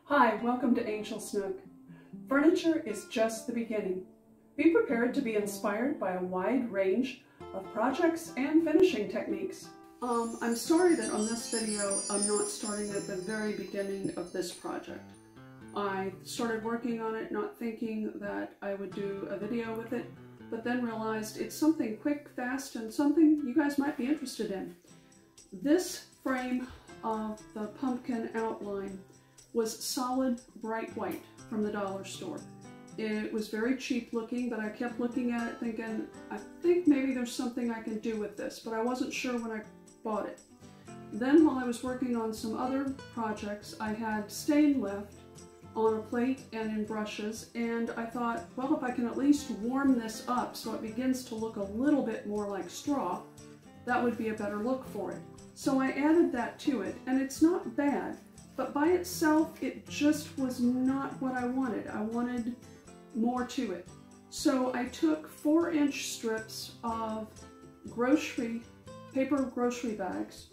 Hi, welcome to Angel's Nook. Furniture is just the beginning. Be prepared to be inspired by a wide range of projects and finishing techniques. I'm sorry that on this video I'm not starting at the very beginning of this project. I started working on it not thinking that I would do a video with it, but then realized it's something quick, fast, and something you guys might be interested in. This frame of the pumpkin outline was solid bright white from the dollar store. It was very cheap looking, but I kept looking at it thinking, I think maybe there's something I can do with this, but I wasn't sure when I bought it. Then while I was working on some other projects, I had stain left on a plate and in brushes, and I thought, well, if I can at least warm this up so it begins to look a little bit more like straw, that would be a better look for it. So I added that to it, and it's not bad. But by itself, it just was not what I wanted. I wanted more to it. So I took 4-inch strips of paper grocery bags,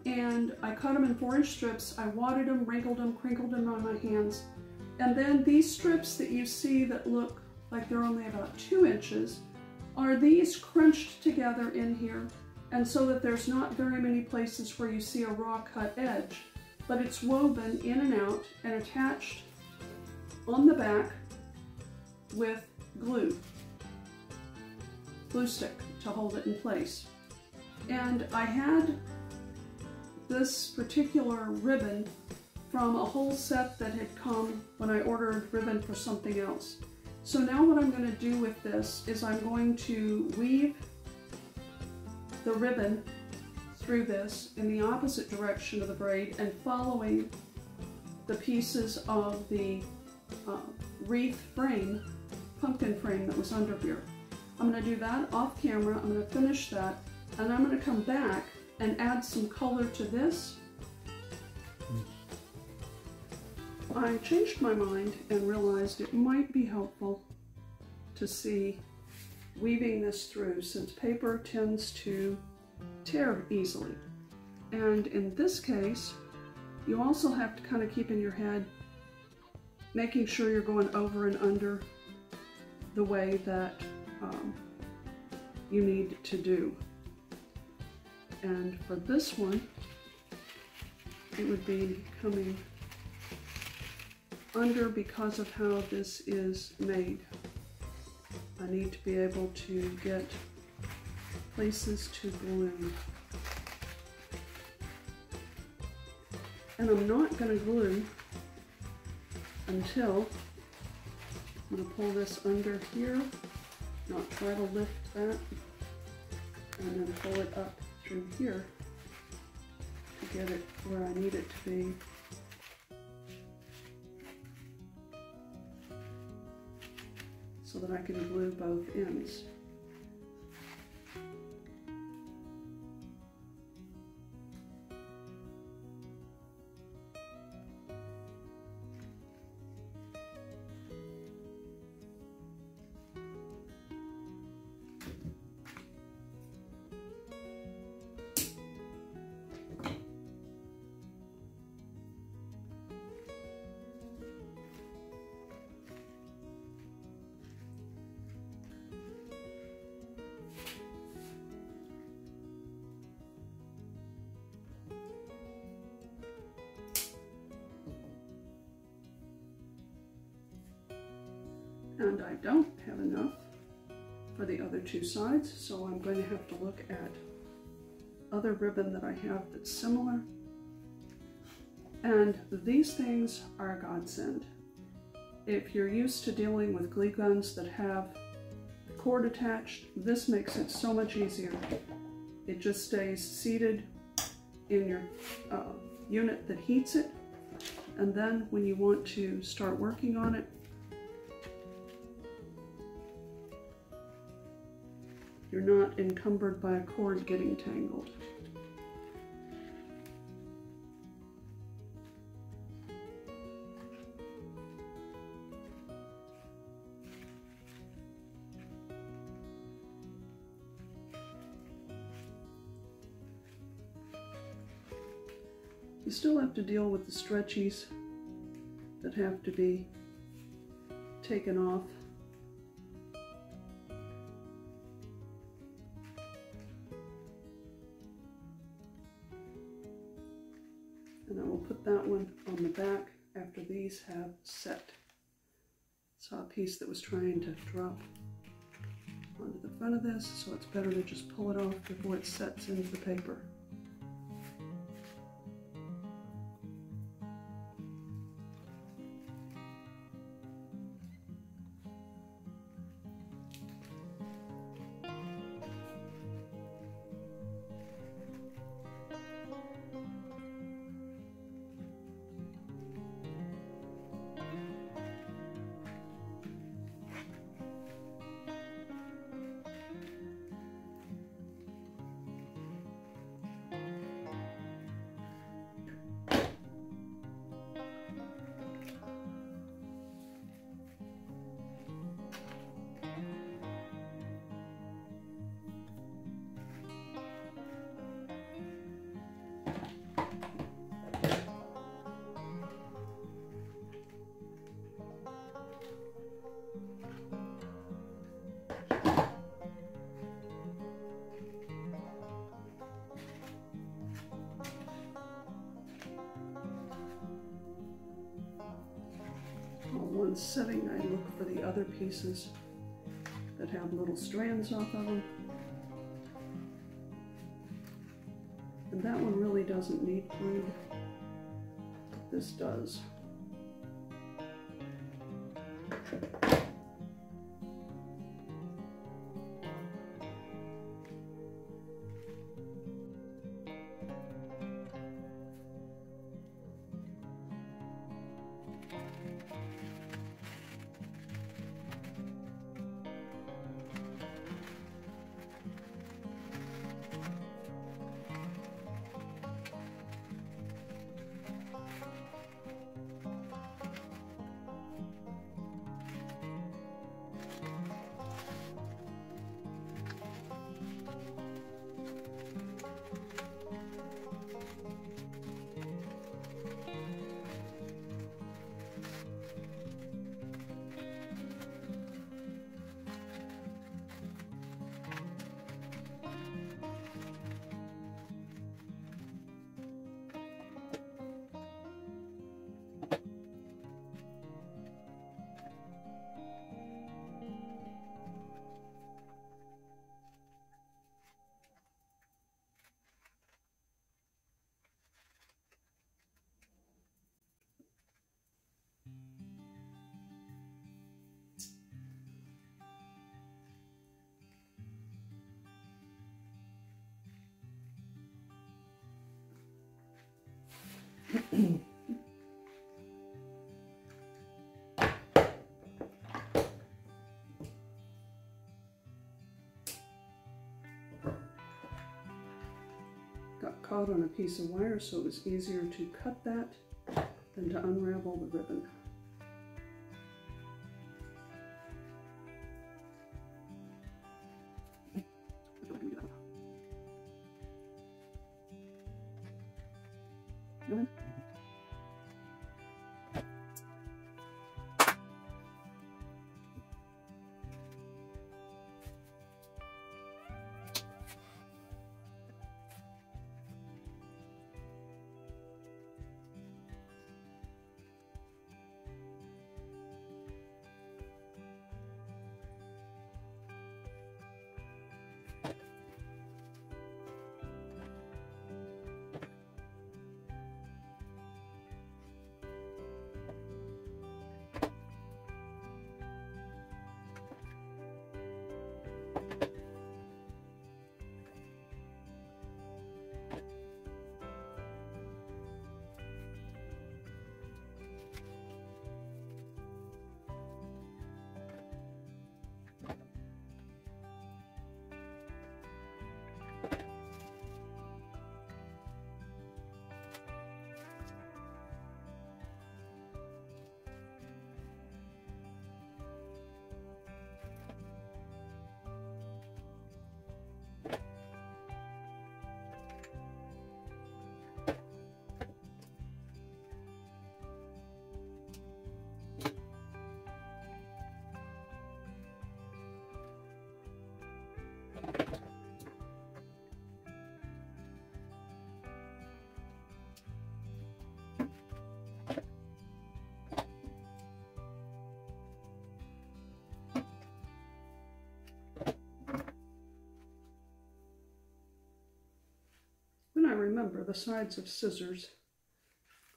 and I cut them in 4-inch strips. I wadded them, wrinkled them, crinkled them on my hands. And then these strips that you see that look like they're only about 2 inches are these crunched together in here, and so that there's not very many places where you see a raw cut edge. But it's woven in and out and attached on the back with glue stick to hold it in place. And I had this particular ribbon from a whole set that had come when I ordered ribbon for something else. So now what I'm going to do with this is I'm going to weave the ribbon through this in the opposite direction of the braid and following the pieces of the wreath frame, pumpkin frame that was under here. I'm going to do that off camera. I'm going to finish that, and I'm going to come back and add some color to this. I changed my mind and realized it might be helpful to see weaving this through, since paper tends to tear easily. And in this case, you also have to kind of keep in your head making sure you're going over and under the way that you need to do. And for this one, it would be coming under because of how this is made. I need to be able to get places to glue. And I'm not going to glue until I'm going to pull this under here, not try to lift that, and then pull it up through here to get it where I need it to be. So that I can glue both ends. And I don't have enough for the other two sides, so I'm going to have to look at other ribbon that I have that's similar. And these things are a godsend. If you're used to dealing with glue guns that have the cord attached, this makes it so much easier. It just stays seated in your unit that heats it, and then when you want to start working on it, you're not encumbered by a cord getting tangled. You still have to deal with the stretchies that have to be taken off. And I will put that one on the back after these have set. Saw a piece that was trying to drop onto the front of this, so it's better to just pull it off before it sets into the paper. One setting, I look for the other pieces that have little strands off of them. And that one really doesn't need glued. This does. Got caught on a piece of wire, so it was easier to cut that than to unravel the ribbon. remember, the sides of scissors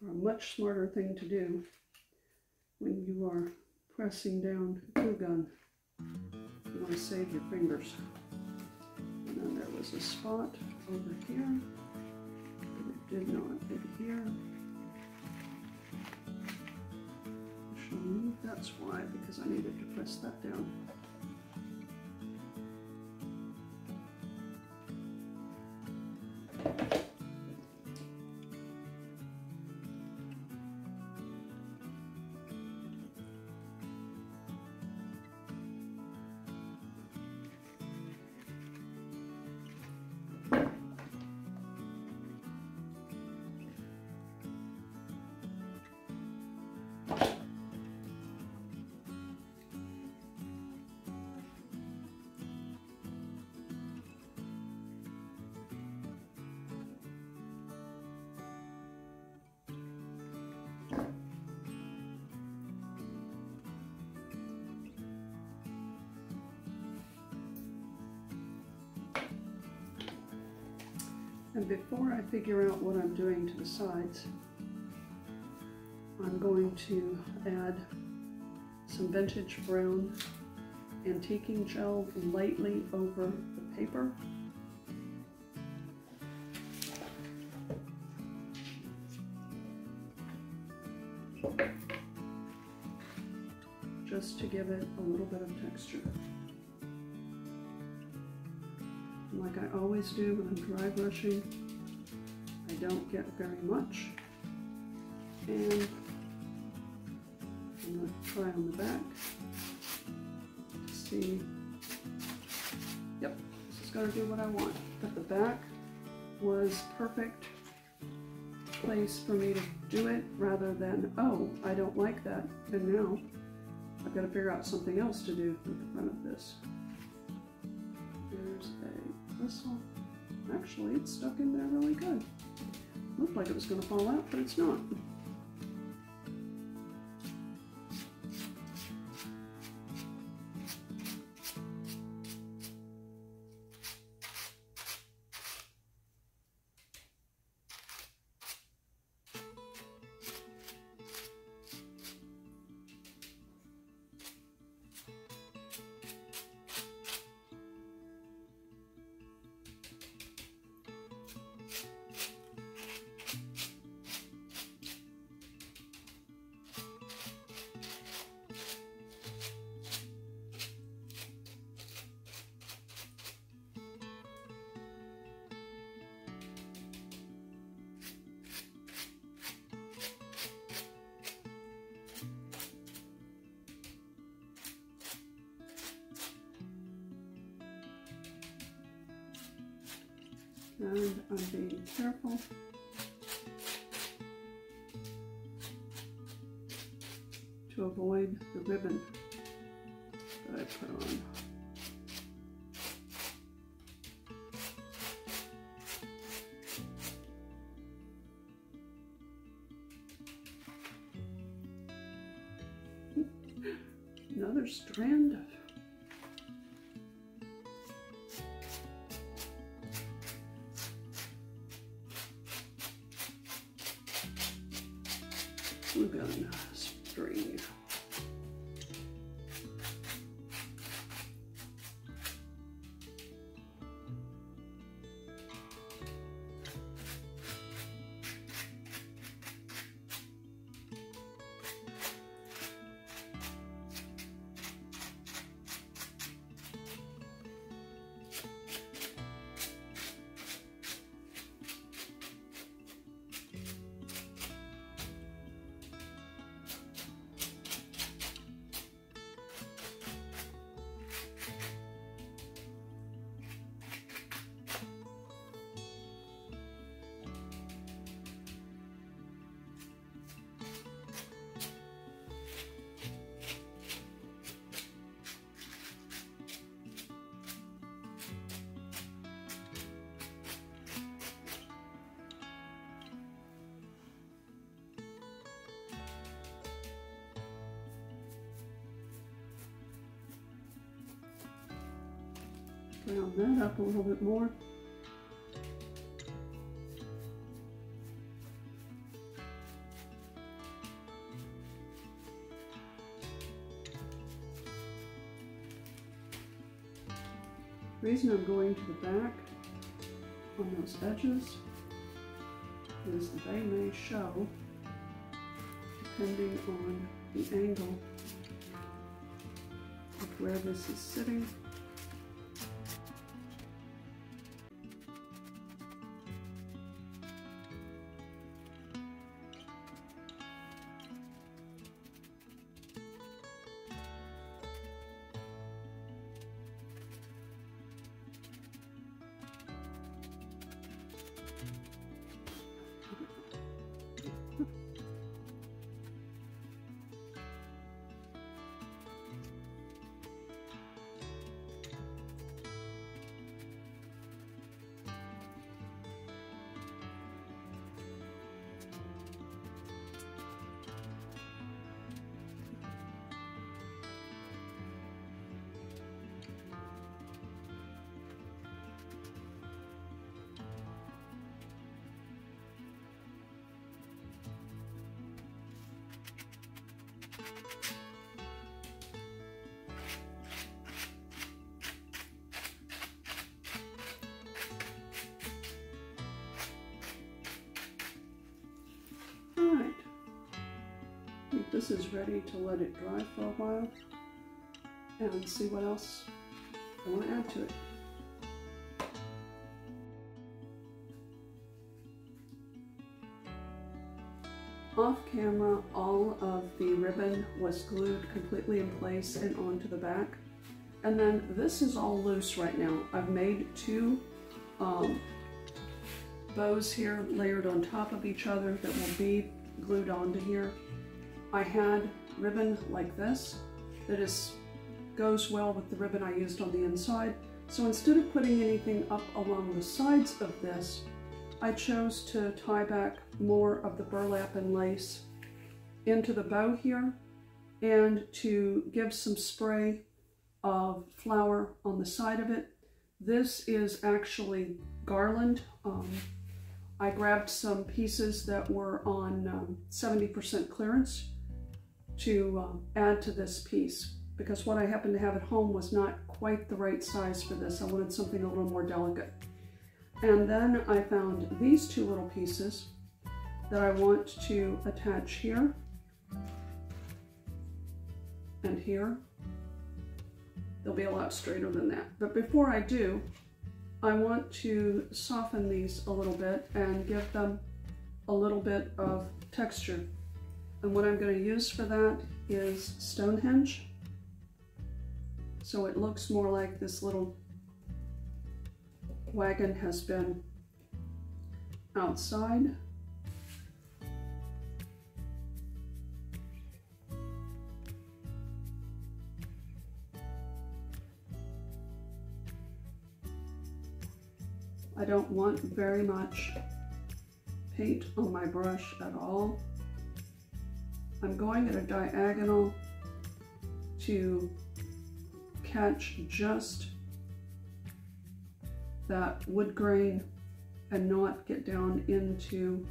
are a much smarter thing to do when you are pressing down a glue gun. You want to save your fingers. And then there was a spot over here, but it did not adhere. I shall move, that's why, because I needed to press that down. And before I figure out what I'm doing to the sides, I'm going to add some vintage brown antiquing gel lightly over the paper. Just to give it a little bit of texture. Like I always do when I'm dry brushing, I don't get very much. And I'm going to try on the back to see. Yep, this is going to do what I want. But the back was perfect place for me to do it rather than, oh, I don't like that, and now I've got to figure out something else to do with the front of this. There's a whistle. Actually, it's stuck in there really good. Looked like it was going to fall out, but it's not. And I'm being careful to avoid the ribbon that I put on. Another strand of glue gun string. Round that up a little bit more. The reason I'm going to the back on those edges is they may show, depending on the angle of where this is sitting. Alright, I think this is ready to let it dry for a while and see what else I want to add to it. Off camera, all of the ribbon was glued completely in place and onto the back. And then this is all loose right now. I've made two bows here layered on top of each other that will be glued onto here. I had ribbon like this that goes well with the ribbon I used on the inside. So instead of putting anything up along the sides of this, I chose to tie back more of the burlap and lace into the bow here and to give some spray of flower on the side of it. This is actually garland. I grabbed some pieces that were on 70% clearance to add to this piece because what I happened to have at home was not quite the right size for this. I wanted something a little more delicate. And then I found these two little pieces that I want to attach here and here. They'll be a lot straighter than that. But before I do, I want to soften these a little bit and give them a little bit of texture. And what I'm going to use for that is Stonehenge. So it looks more like this little wagon has been outside. I don't want very much paint on my brush at all. I'm going at a diagonal to catch just that wood grain and not get down into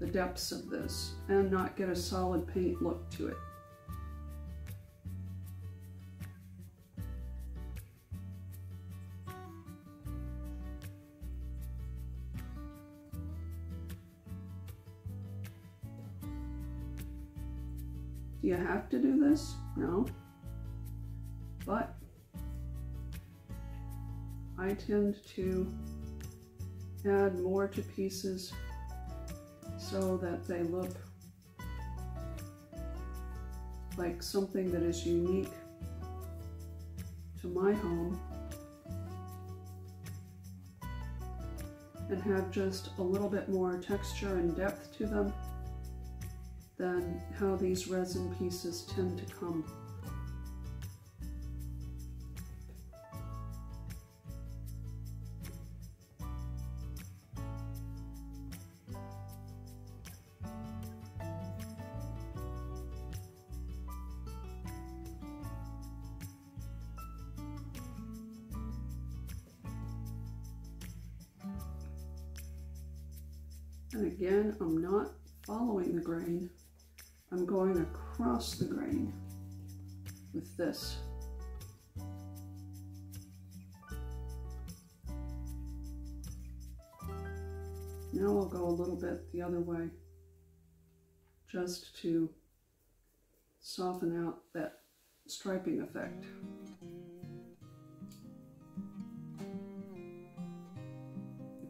the depths of this and not get a solid paint look to it. Do you have to do this? No. But I tend to add more to pieces so that they look like something that is unique to my home and have just a little bit more texture and depth to them than how these resin pieces tend to come. And again, I'm not following the grain. I'm going across the grain with this. Now I'll go a little bit the other way just to soften out that striping effect.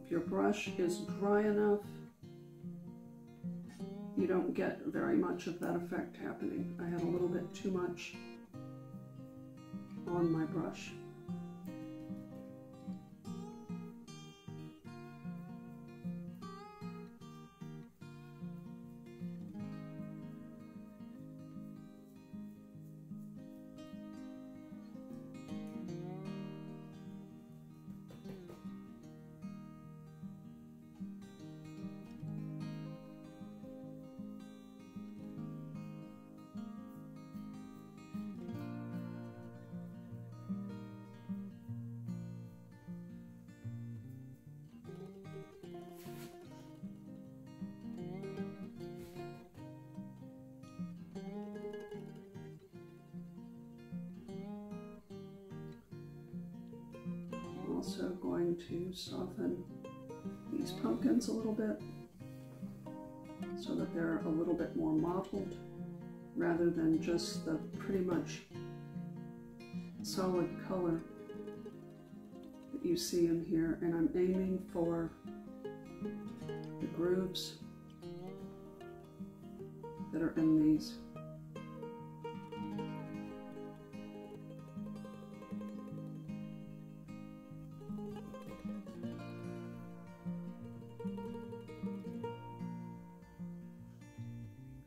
If your brush is dry enough, you don't get very much of that effect happening. I had a little bit too much on my brush. Also going to soften these pumpkins a little bit so that they're a little bit more mottled rather than just the pretty much solid color that you see in here. And I'm aiming for the grooves that are in these.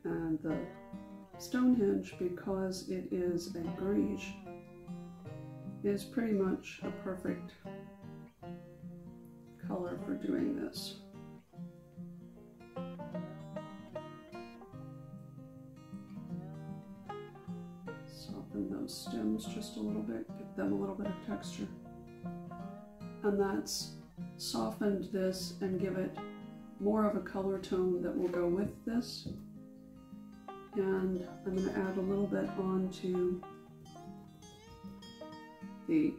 And the Stonehenge, because it is a grige, is pretty much a perfect color for doing this. Soften those stems just a little bit, give them a little bit of texture. And that's softened this and give it more of a color tone that will go with this. And I'm going to add a little bit onto the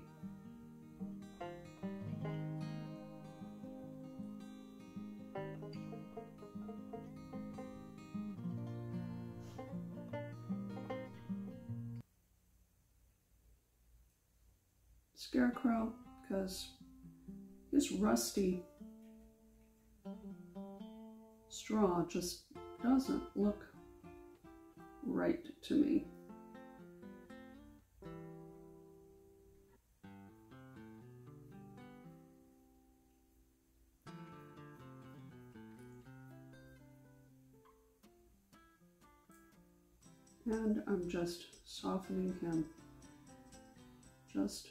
scarecrow, because this rusty straw just doesn't look right to me. And I'm just softening him just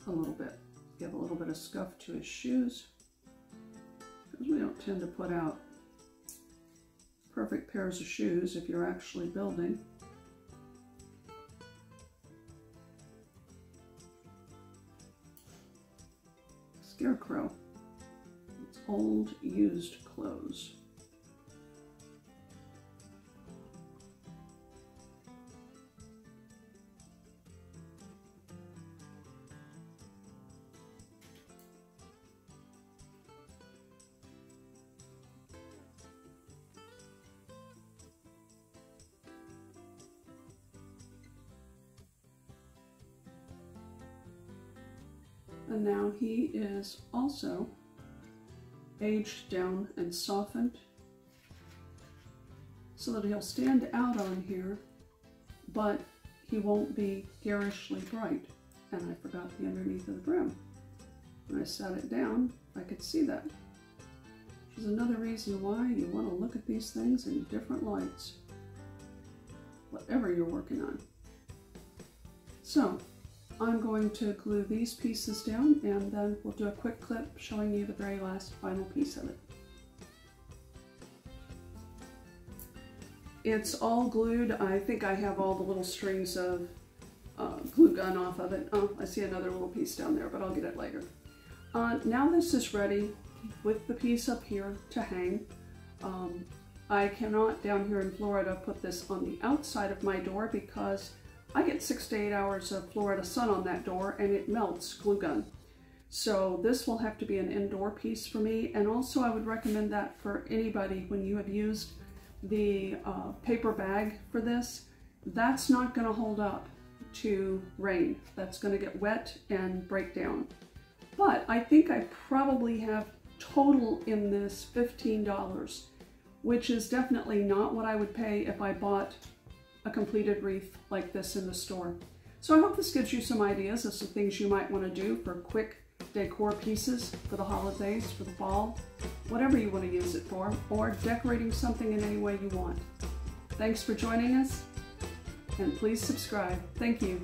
a little bit. Give a little bit of scuff to his shoes, because we don't tend to put out perfect pairs of shoes if you're actually building. Scarecrow. It's old, used clothes. And now he is also aged down and softened so that he'll stand out on here, but he won't be garishly bright. And I forgot the underneath of the brim. When I sat it down, I could see that. Which is another reason why you want to look at these things in different lights, whatever you're working on. So I'm going to glue these pieces down, and then we'll do a quick clip showing you the very last final piece of it. It's all glued. I think I have all the little strings of glue gun off of it. Oh, I see another little piece down there, but I'll get it later. Now this is ready with the piece up here to hang. I cannot, down here in Florida, put this on the outside of my door because I get 6 to 8 hours of Florida sun on that door and it melts glue gun. So this will have to be an indoor piece for me. And also I would recommend that for anybody when you have used the paper bag for this. That's not going to hold up to rain. That's going to get wet and break down. But I think I probably have total in this $15, which is definitely not what I would pay if I bought a completed wreath like this in the store. So I hope this gives you some ideas of some things you might want to do for quick decor pieces for the holidays, for the fall, whatever you want to use it for, or decorating something in any way you want. Thanks for joining us, and please subscribe. Thank you.